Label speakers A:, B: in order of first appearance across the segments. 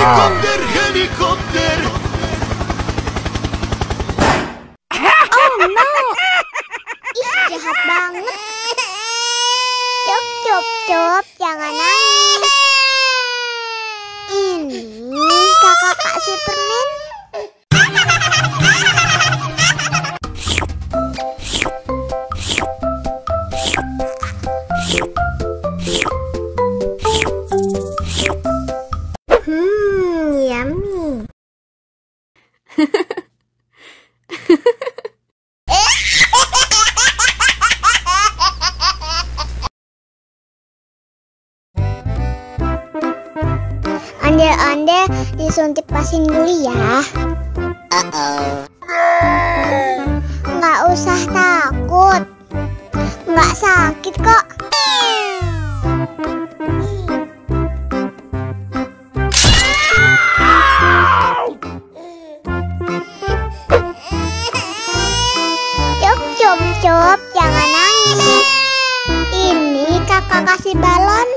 A: Helikopter, helikopter.
B: Oh no. Ih, jahat banget. Cup, jangan nangis. Ini kakak kasih permen. Yummy. Ondel-ondel disuntik vaksin dulu ya. Nggak usah takut, nggak sakit kok. Cup, jangan nangis. Ini kakak kasih balon.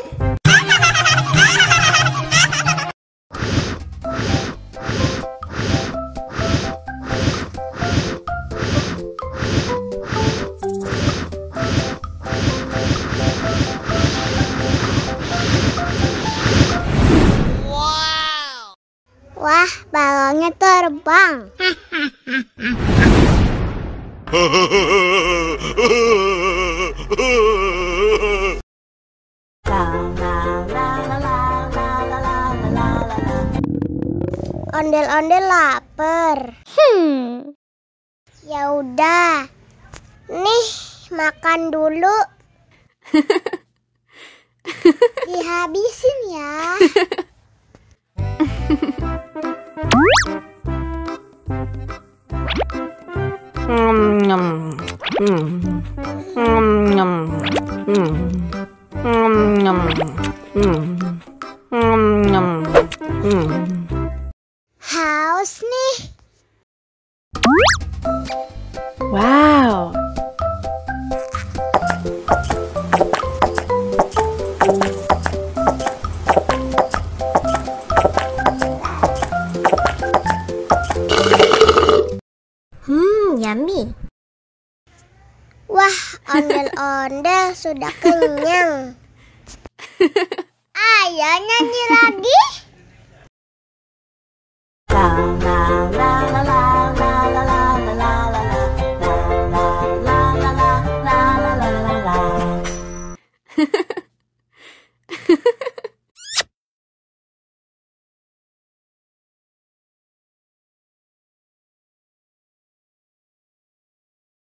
B: Wah, balonnya terbang. Ondel-ondel lapar. Ya udah. Nih, makan dulu. Dihabisin ya. Haus nih.
C: Wow.
B: Yummy. Wah, ondel-ondel sudah kenyang. Ayo nyanyi lagi.